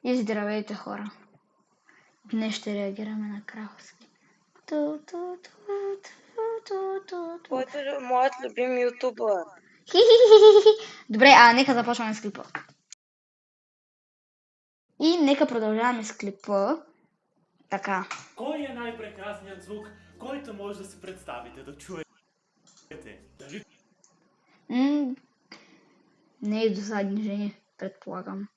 И здравейте, хора! Днес ще реагираме на кралски. Който е моят любим ютубър. Добре, нека започваме с клипа. И нека продължаваме с клипа. Така. Кой е най-прекрасният звук, който може да си представите да чуете? Дали Не е досадни жени, предполагам.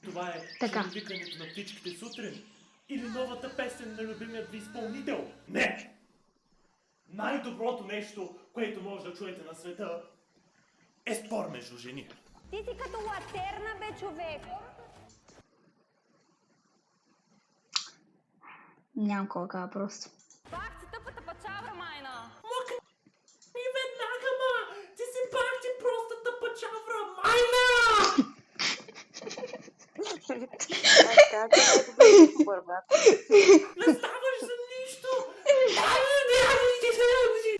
това е Така. чирвикането на птичките сутрин? Или новата песен на любимият ви изпълнител? Не! Най-доброто нещо, което може да чуете на света, е спор между жени. Ти си като латерна, бе, човек! Нямам какво да кажа просто. Пак си тъпата пачавра, майна! И веднага, ма! Ти си пак ти просто тъпачавра, майна! Как да бъде ютубър, брат? Не ставаш за нищо!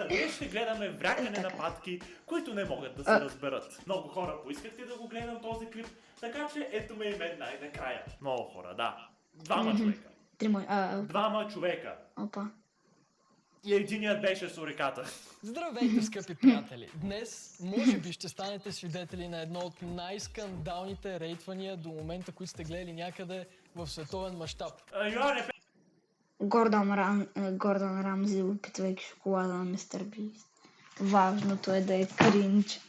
Днес ще гледаме врякане нападки, които не могат да се разберат. Много хора поискахте да го гледам този клип, така че ето ме и мен най-накрая. Много хора, да. Двама човека. Двама човека. Опа. И единият беше с уреката. Здравейте, скъпи приятели! Днес, може би, ще станете свидетели на едно от най-скандалните рейтвания до момента, които сте гледали някъде в световен мащаб. Йоане, Гордън Рамзи, опитвайки шоколада на Мистер Бист. Важното е да е кринч.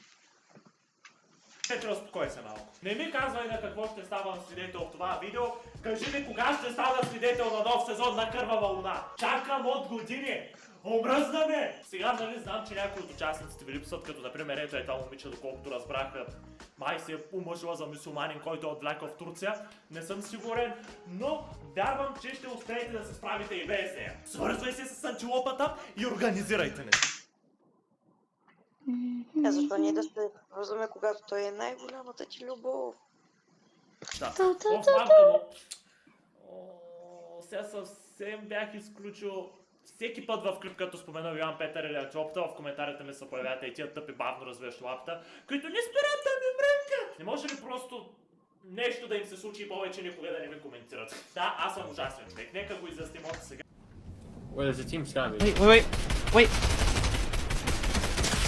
Петро, успокой се малко. Не ми казвай на какво ще ставам свидетел в това видео. Кажи ми кога ще стана свидетел на нов сезон на Кървава луна. Чакам от години. Омръзна ме! Сега нали знам, че някои от участниците ви липсват, като например ето е това момиче, доколкото разбраха, май се е омъжила за мюсюлманин, който е отвлякал в Турция. Не съм сигурен, но вярвам, че ще успеете да се справите и без нея. Свързвай се с антилопата и организирайте нещо. Защо ние да се вързваме, когато той е най-голямата ти любов? Да. О, мамка му. Сега съвсем бях изключил. Всеки път в клип, като спомена Йоан Петър или Антилопата, в коментарите ми се появяват и тия тъпи бавно развиващи лапта, които не спират да ми мрънкат. Не може ли просто нещо да им се случи и повече никога да не ми коментират? Да, аз съм ужасен човек. Нека го изясним от сега. Wait, there's a team scabbing. Wait!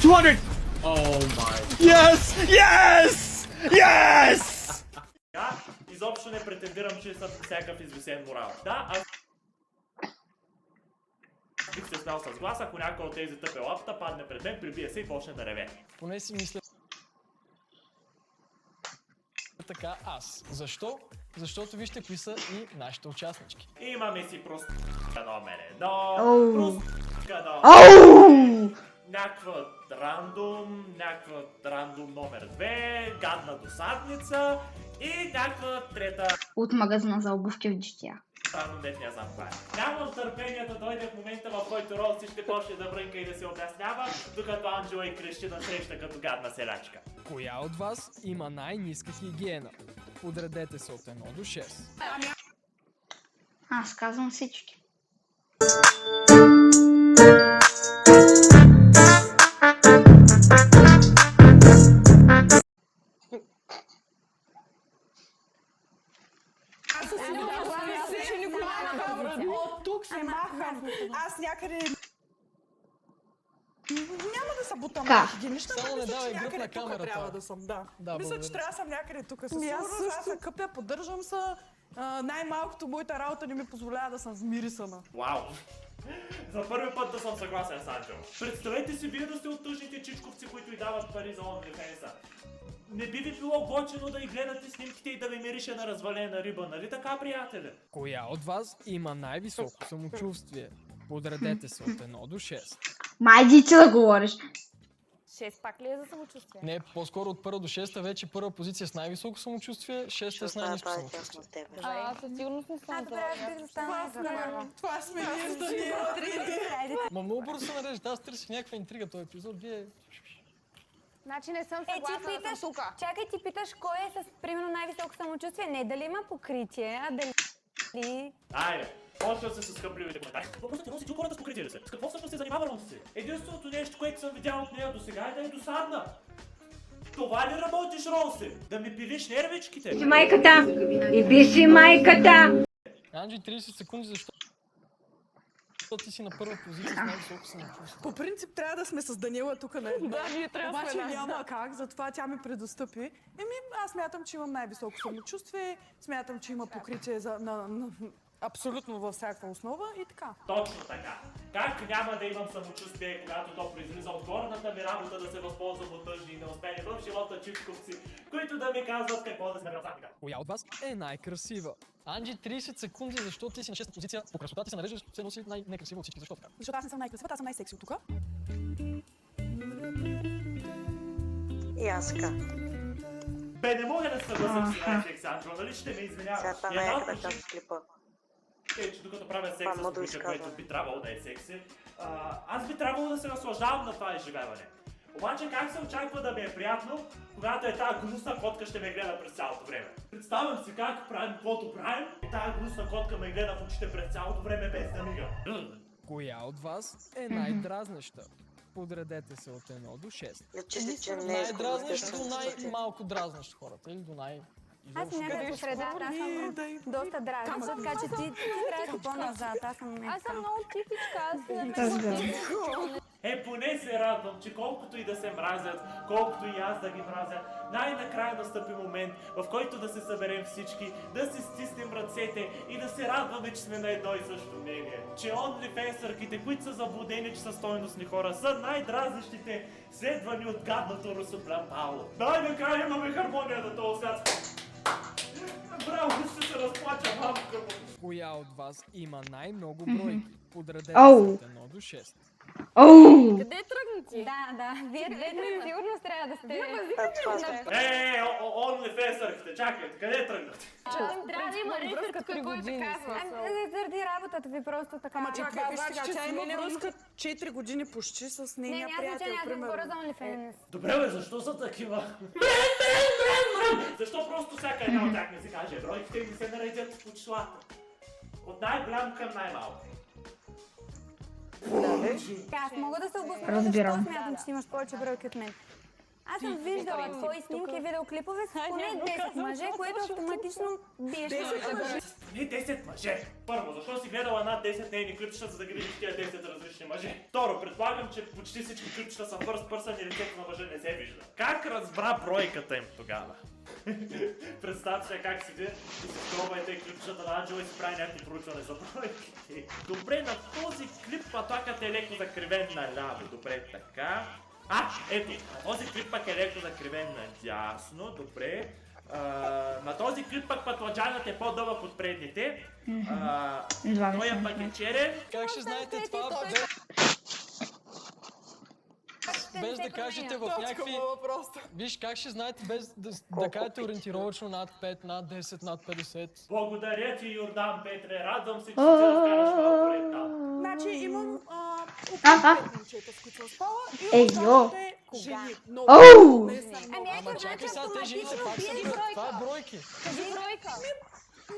200! Oh my. Yes! Да, изобщо не претендирам, че съм всякакъв извисен морал. Да, аз бих се смял с глас, ако някой от тези тъпи лапта падне пред мен, прибие се и почне да реве. Поне си мисля така аз. Защо? Защото вижте кои са и нашите участнички. Имаме си просто номер едно, Оу. някаква рандом номер 2, гадна досадница и някаква трета От магазина за обувки в GTA. рандом, дет не знам това е. Нямам търпение да дойде в момента, в който Роси ще почне да брънка и да се обяснява, докато Анджела и крещи на среща като гадна селячка. Коя от вас има най-ниска хигиена? Подредете се от 1 до 6. Аз казвам всички. От тук се махам. Аз някъде... Няма да се бутам Ка. на хигиенична, Само но не мисля, давай че гръб на някъде тук камерата. трябва да съм, да. Да, Мисля, че благодаря. трябва да съм някъде тук със сигурност. Аз се къпя, поддържам се. Най-малкото моята работа не ми позволява да съм вмирисана. Вау! За първи път да съм съгласен с Анджел. Представете си вие да сте от тъжните чичковци, които й дават пари за OnlyFans-а. Не би ви било готино да й гледате снимките и да ви мирише на развалена риба, нали така, приятели? Коя от вас има най-високо самочувствие? Подредете се от 1 до 6. Майди ти да говориш. 6 пак ли е за самочувствие? Не, по-скоро от 1 до 6 вече първа позиция с най-високо самочувствие, 6 с най-ниско Това е самочувствие. тясно с тебе. Аз със сигурност не съм Добре, аз бих застанала за първа. Това сме ние с Даниела. Ма много бързо се нарежда, аз търсих някаква интрига този епизод, вие... Значи не съм Ти съгласна да питаш, съм тука. чакай, ти питаш кой е с примерно най-високо самочувствие. Не дали има покритие, а дали... Айде, почва се с хъпливите коментари. Въпросът е, Роси, чу хората с покритие ли се? С какво всъщност се занимава Роси? Единственото нещо, което съм видял от нея до сега е да е досадна. Това ли работиш, Роусе? Да ми пилиш нервичките? Майката! И биши майката! Анджи, 30 секунди, защото ти си на първа позиция с най-високо самочувствие. По принцип трябва да сме с Даниела тук на едно. Да, ние трябва да Обаче сме няма как, затова тя ми предостъпи. Аз смятам, че имам най-високо самочувствие, смятам, че има покритие абсолютно във всяка основа и така. Точно така. Как няма да имам самочувствие, когато то произлиза от горната ми работа да се възползвам от тъжни и неуспели в живота чичковци, които да ми казват какво да сме разамика. Коя от вас е най-красива? Анджи, 30 секунди, защото ти си на 6-та позиция. По красота ти се нареждаш, все носи най-некрасива от всички. Защо така? Защото аз не съм най-красивата, аз съм най-секси от тук. И аз така. Бе, не мога да се съгласам с Александро, нали ще ме извиняваш? Сега това И не е една от къде част причините, от клипа. че докато правя секс Това с мъдро публика, което изказване. би трябвало да е секси, аз би трябвало да се наслаждавам на това изживяване. Обаче как се очаква да ми е приятно, когато е тази гнусна котка ще ме гледа през цялото време? Представям си как правим каквото правим и тази гнусна котка ме гледа в очите през цялото време без да мига. Коя от вас е най-дразнеща? Подредете се от 1 до 6. Лечи се, че не е Най-дразнещ до самочувствие. най-малко дразнещ хората или до най... Аз съм някъде по средата, аз съм доста дразнеща, така че ти трябва да си по-назад, аз съм Аз съм много тихичка, Поне се радвам, че колкото и да се мразят, колкото и аз да ги мразя, най-накрая настъпи момент, в който да се съберем всички, да си стиснем ръцете и да се радваме, че сме на едно и също мнение. Че онлифенсърките, които са заблудени, че са стойностни хора, са най-дразнещите, следвани от гадното русоплямпало. Най-накрая имаме хармония на този свят. Браво, ще се разплача, мамка му. Коя от вас има най-много бройки? Подредете се Ау. от 1 до 6. Оу! Къде тръгна ти? Да, вие двете сигурно трябва да сте... Това сме. Онлифенсърките, чакайте, къде тръгнат? Трябва да има реферт, който да казва. Заради работата ви просто така... Ама чакай, виж сега, тя има има връзка 4 години почти с Не, нейния няма приятел, значение, аз не примерно. говоря за OnlyFans. Добре, бе, защо са такива? Защо просто всяка една от тях не си каже бройките и не се наредят по числата? От най-голям към най-малко. Аз мога да се обосновя, Разбирам. защо смятам, че ти имаш повече бройки от мен. Аз съм виждала твои снимки и видеоклипове с поне 10 мъже, което автоматично биеш моята бройка. Не 10 мъже. Първо, защо си гледала над 10 нейни клипчета, за да ги видиш тия 10 различни мъже? Второ, предполагам, че почти всички клипчета са first person и лицето на мъже не се вижда. Как разбра бройката им тогава? Представете се как седи и се скробвайте клипчета на Анджела и си прави някакво проучване за бройките. Добре, на този клип атакът е леко закривен наляво. Добре, така. Ето, на този клип пък е леко закривен надясно, добре. На този клип пък пътладжанът е по-дълъг от предните. Той е пък е черен. Как ще знаете това, без да кажете в някакви... Виж, как ще знаете без да кажете ориентировачно над 5, над 10, над 50? Благодаря ти, Йордан Петре, радвам се, че ти разкараш малко ред там. Значи имам около 5 момчета, с които съм спала и Ей, останалите жени. Много. Оу! Наистина много. Ами ето, Ама чакай значи сега, те жените автоматично пак са биеш бройки. Това е бройка. бройки. Кажи бройка.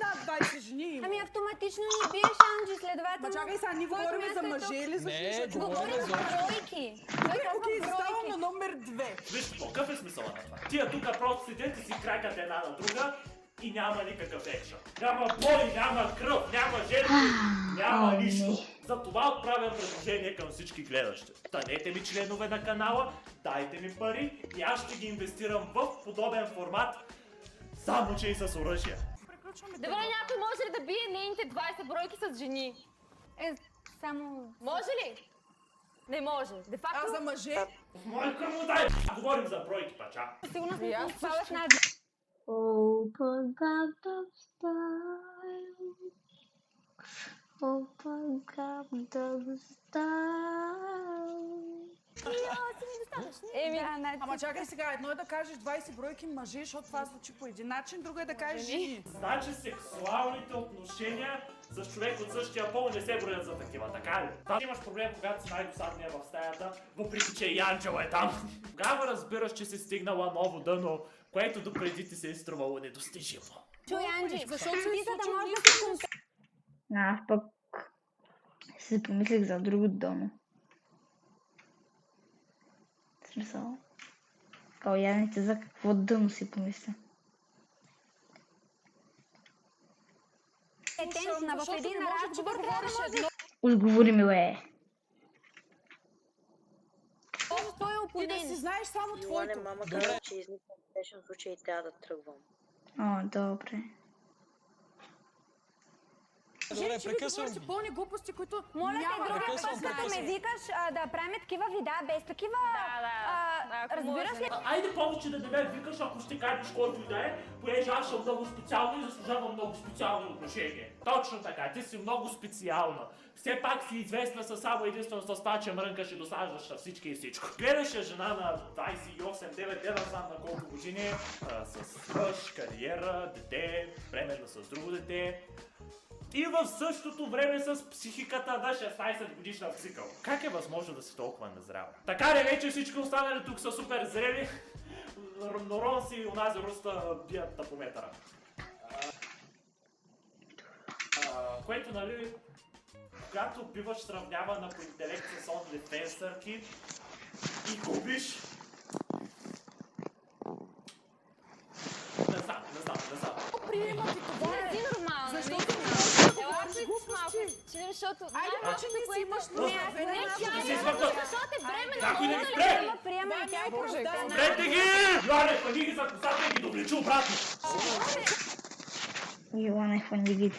Над 20 жени има. Ами автоматично ни биеш, Анджи, Ма следователно. чакай сега, ние твоето говорим за място е мъже тук. или за жени? Не, Защото говорим Говорим за... за бройки. Той казва Окей, заставам бройки. на номер 2. Виж, какъв е смисъла на това? Тия тук просто седят и си кракат една на друга и няма никакъв екшън. Няма бой, няма кръв, няма жертви, няма О, нищо. не. Затова отправям предложение към всички гледащи. Станете ми членове на канала, дайте ми пари и аз ще ги инвестирам в подобен формат, само че и с оръжие. Добре, някой може ли да бие нейните 20 бройки с жени? Само... Може ли? Не може. Де факто... А за мъже? Майка му дай! Говорим за бройки, пача. Сигурно съм аз спала с над... Open Gangnam Style. Open Gangnam Style. Еми, Ама чакай сега, едно е да кажеш 20 бройки мъже, защото това звучи по един начин, друго е да кажеш жени. Значи сексуалните отношения с човек от същия пол не се броят за такива, така ли? Там имаш проблем, когато си най-досадния в стаята, въпреки че и Анджела е там. Тогава разбираш, че си стигнала ново дъно, което допреди ти се е струвало недостижимо. Чуй, Анджи, Защото се ти е за да случило можеш да си конкретен. Аз пък си помислих за друго доно. В смисъл. Каляните за какво дъно си помисля. Тензна в един разговор трябва да може Отговори ми, бе. твой И да си опонент. знаеш само Йоане, твоето. мама каза, че изникна спешен случай и трябва да тръгвам. О, добре. Добре, Че ви прекъсвам говорите ви. пълни глупости, които Моля те, няма другия Прекъсвам, път, като ме прекъсвам. викаш да правим такива видеа без такива... Разбираш ли? Айде повече да не ме викаш, ако ще кажеш който и да е, понеже аз съм много специално и заслужавам много специално отношение. Точно така, ти си много специална. Все пак си известна със само единствено с това, че мрънкаш и досаждаш на всички и всичко. Гледаше жена на 28-9, не знам на колко години, с мъж, кариера, дете, бременна с друго дете. И в същото време с психиката на 16 годишна цикъл. Как е възможно да си толкова незрява? Така ли вече всички останали тук са супер зрели, но Ронс и онази руста бият тапометъра. Което, нали, когато биваш сравнявана по интелект с OnlyFansърки и губиш... Не знам. приемате това. Не си нормална. Защото не наистина. можеш да Ела, говориш ти глупости. малко. Че защото... Айде, почни си имаш нужда. Не, тя Не се е измъкна. защото е бременна. Някой да много ги да спре! Ама приема и тя е оправдана. Спрете ги! Йоане, хвани ги за косата и ги довлечи обратно! Йоане, хвани ги.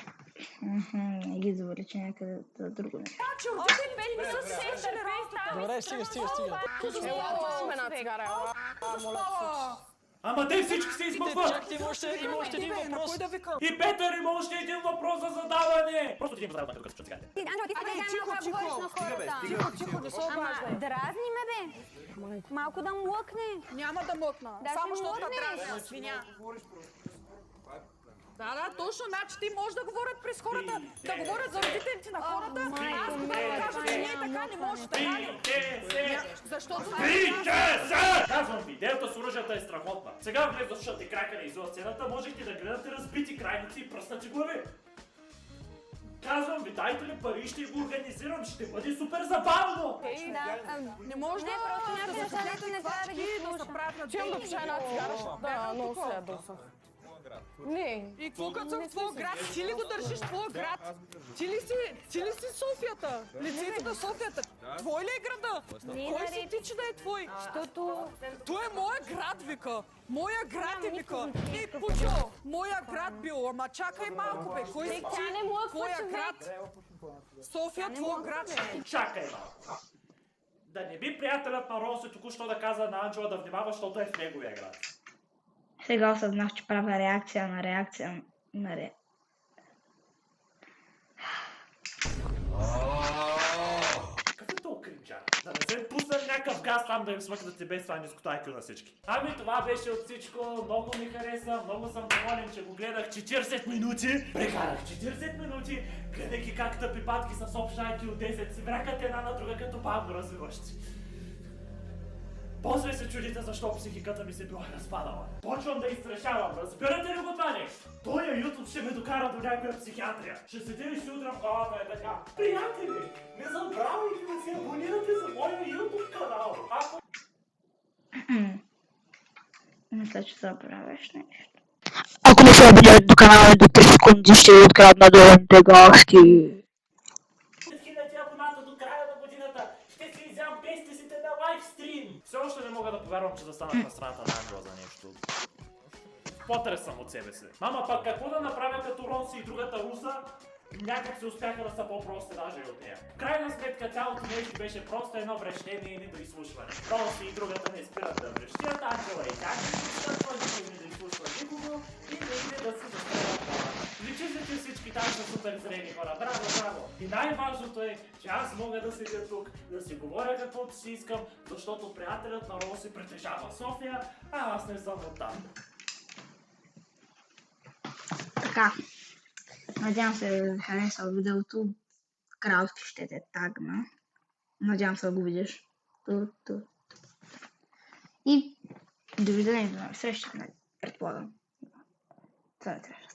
Не ги завлече някъде за друго нещо. Че родителите ми са се сещали работата. Добре, стига. Ела, пусваме една цигара, ела. Заспала. Ама те всички се Те, измъкват! чакайте, има още един На въпрос. кой да викам? И Петър има още един въпрос за задаване! Просто ти им задавам като се цигарите. Анджела, ти Абе, сега тихо, малко тихо. говориш на хората. Тихо, не се Ама обаждай. дразни ме, бе. Малко да млъкне. Няма да мъкна. Да, Само ще защото млъкнеш. дразна свиня. Да, точно, значи ти можеш да говорят през хората, да говорят за родителите на хората. Аз когато кажа, че не е така, не може така. Защото Казвам ви, идеята с оръжията е страхотна. Сега влезнат кракане извън сцената, можехте да гледате разбити крайници и пръснати глави. Казвам ви, дайте ли пари и ще го организирам, ще бъде супер забавно! не може Не, да... просто някои неща, дето не трябва да ги слушам. Чем да пиша една цигара? Да, много се ядосах. Не. И какво като съм в твоя град? Ти ли го държиш в твоя град? Ти ли си Софията? Лицето на Софията? Твой ли е града? Кой си ти, че да е твой? Защото... Той е моя град, вика. Моя град е, вика. Ей, Пучо, моя град бил. Ама чакай малко, бе. Кой си ти? Тя не млъква, Твоя човек. град. София, твоя град. Чакай малко. Да не би приятелят на Ронси току-що да каза на Анджела да внимава, защото е в неговия град. Сега осъзнах, че правя реакция на реакция на реакция. Какъв е толкова кринчар? Да не се пуснат някакъв газ там да им смъкнат без това ниското IQ на всички. Ами това беше от всичко. Много ми хареса, много съм доволен, че го гледах 40 минути. Прекарах 40 минути, гледайки как тъпи патки с общ IQ 10 си врякат една на друга като бавно развиващи. После се чудите защо психиката ми се била разпадала. Почвам да изтрешавам, разбирате ли го това нещо? Той YouTube ще ме докара до някоя психиатрия. Ще седи и ще удрям главата е така. Приятели, не забравяйте да се абонирате за моя YouTube канал. Ако... Мисля, че забравяш нещо. Ако не се абонирате до канала до 3 секунди, ще ви открадна долните гащи. 1000 абоната до края на годината. Ще си изям пестисите на лайвстрим. Все още не мога да повярвам, че застанах на страната на Анджела за нещо. Потрес съм от себе си. Мама, пък какво да направя като Ронси и другата руса? Някак се успяха да са по-прости даже и от нея. В крайна сметка цялото нещо беше просто едно врещение и недоизслушване. Ронси и другата не спират да врещят, Анджела и тя не спират, той никой не доизслушва никого и не иде да се застрелят хора. Личи се, че всички там са супер зрени хора. Браво, браво! И най-важното е, че аз мога да седя тук, да си говоря каквото си искам, защото приятелят на Ронси притежава София, а аз не съм оттам. Така. Надявам се да ви хареса видеото. Кралски ще те тагна. Надявам се да го видиш. И довиждане до нови срещи, предполагам. Това е трябваше.